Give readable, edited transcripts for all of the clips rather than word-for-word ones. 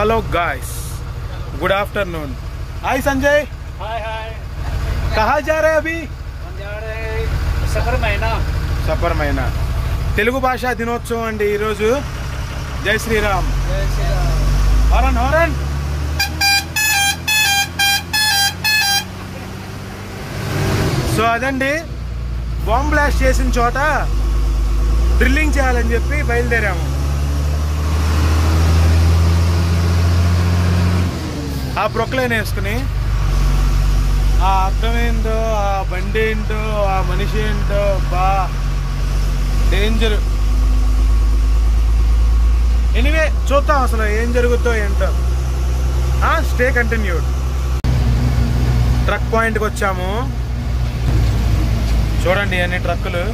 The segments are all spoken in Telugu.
Hello guys, good afternoon. Hi Sanjay. Hi hi. कहाँ जा रहे हैं अभी? हम जा रहे हैं सफर महीना। సఫర్ మైనా తెలుగు భాషా దినోత్సవం అండి ఈరోజు। జై శ్రీరామ్। जय Shri Ram. Horn horn. So అదండి, బాంబ్ బ్లాస్ట్ చేసిన చోట డ్రిల్లింగ్ చేయాలని చెప్పి బయలుదేరాము। ఆ ప్రొక్లైన్ వేసుకుని ఆ అర్థం ఏంటో, ఆ బండి ఏంటో, ఆ మనిషి ఏంటో, బా డేంజర్। ఎనీవే చూద్దాం అసలు ఏం జరుగుతుందో ఏంటో। Stay continued. ట్రక్ పాయింట్కి వచ్చాము, చూడండి అన్ని ట్రక్కులు।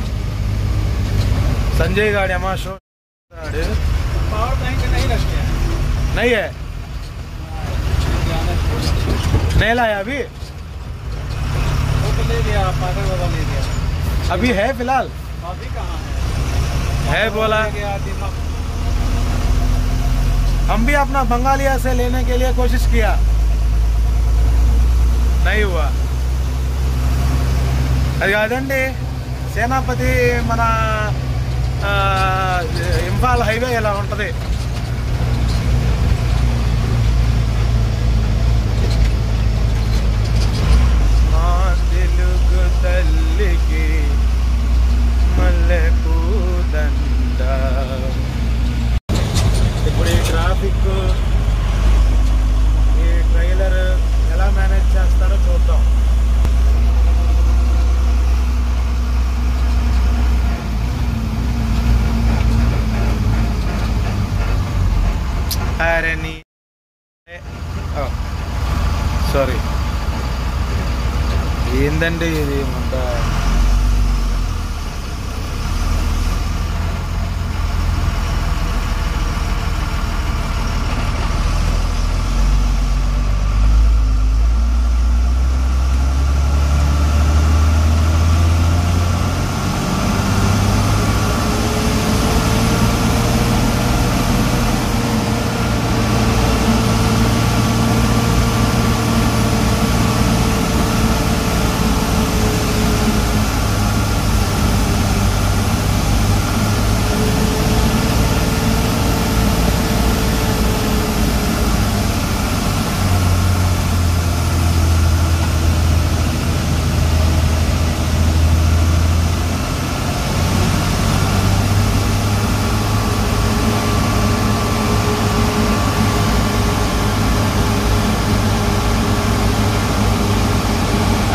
సంజయ్ గాడి అమాషో पावर बैंक नहीं रखते हैं। नहीं है, नहीं लाया अभी। वो तो ले लिया, पागल बाबा ले लिया। अभी है फिलहाल? अभी कहाँ है बोला। ले गया दिमाग। हम भी अपना बंगालिया से लेने के लिए कोशिश किया, नहीं हुआ। అది కాదండి, సేనాపతి మన ఇంఫాల్ హైవే ఇలా ఉంటుంది। మా తెలుగు తల్లికి మల్లెపూ దండ। ఇప్పుడు ఈ ట్రాఫిక్, ఈ ట్రైలర్ ఎలా మేనేజ్ చేస్తారో చూద్దాం। अरे नी సారీ, ఏందండి ఇది మంట।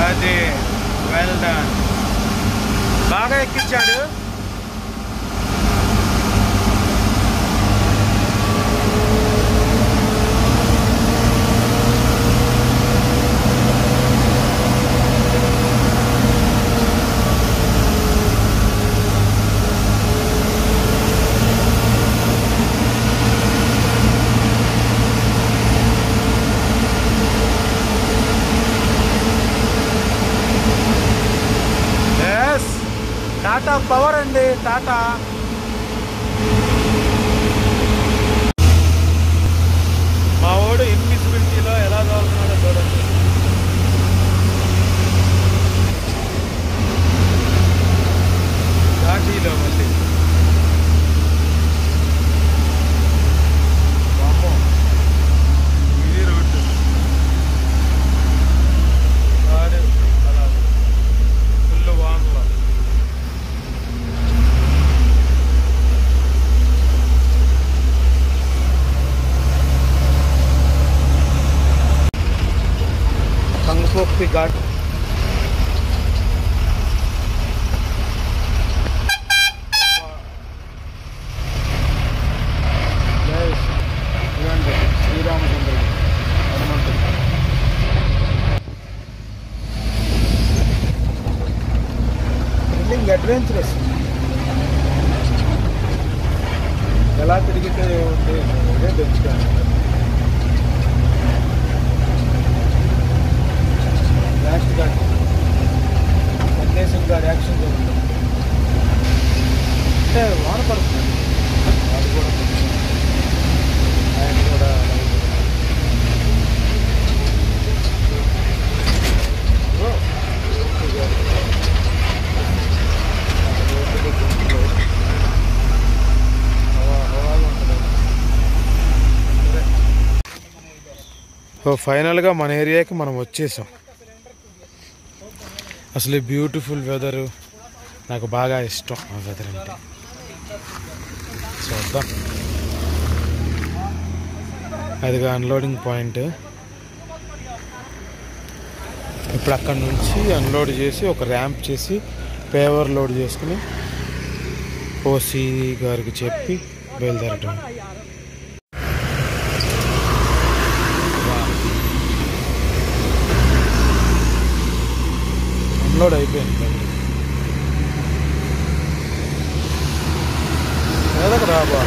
అదే వెల్ డన్, బాగా ఎక్కించాడు। టాటా పవర్ అండి, టాటా। మా వాడు ఇన్విజిబిలిటీలో ఎలా తోలుతున్నాడో చూడండి। ఘాటీలో మళ్ళీ వామ్మో, ఇది రోడ్డు వాడు అలా ఫుల్ వానలో। కంగపోక్తి ఘాట్ శ్రీరామచంద్రుడు హనుమంతుడు। Thrilling, adventurous. ఎలా తిరిగితే ఉంటే ఇదే తెలుసుకోండి। లాస్ట్ ఘాట్ సందేశం గారి యాక్షన్ జరుగుతుంది అంటే వాన పడుతుంది, అది కూడా ఆయన కూడా ఫైనల్గా మన ఏరియాకి మనం వచ్చేసాం. అసలు బ్యూటిఫుల్ వెదరు, నాకు బాగా ఇష్టం ఆ వెదర్ అంటే. చూద్దాం. అదిగా అన్లోడింగ్ పాయింట్. ఇప్పుడు అక్కడ నుంచి అన్లోడ్ చేసి ఒక ర్యాంప్ చేసి పేవర్ లోడ్ చేసుకుని ఓసీ గారికి చెప్పి బయలుదేరటం. అన్లోడ్ అయిపోయింది బండి. ఏదొక రాబా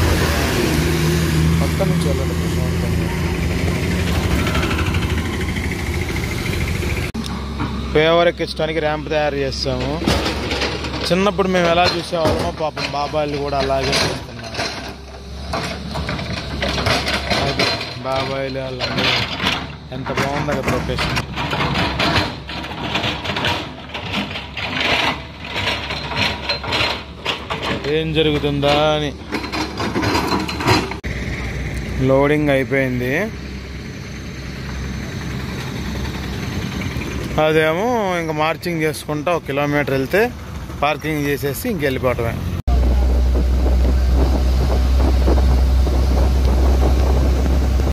పక్క నుంచి వెళ్ళండి. పేవర్ ఎక్కించడానికి ర్యాంప్ తయారు చేస్తాము. చిన్నప్పుడు మేము ఎలా చూసేవాళ్ళమో పాపం బాబాయిలు కూడా అలాగే చేస్తున్నారు. అది బాబాయిలు వాళ్ళందరూ ఎంత బాగుంది కదా ప్రొఫెషన్. ఏం జరుగుతుందా అని. లోడింగ్ అయిపోయింది. అదేమో ఇంకా మార్చింగ్ చేసుకుంటా 1 కిలోమీటర్ వెళ్తే పార్కింగ్ చేసేసి ఇంకెళ్ళిపోవటమే.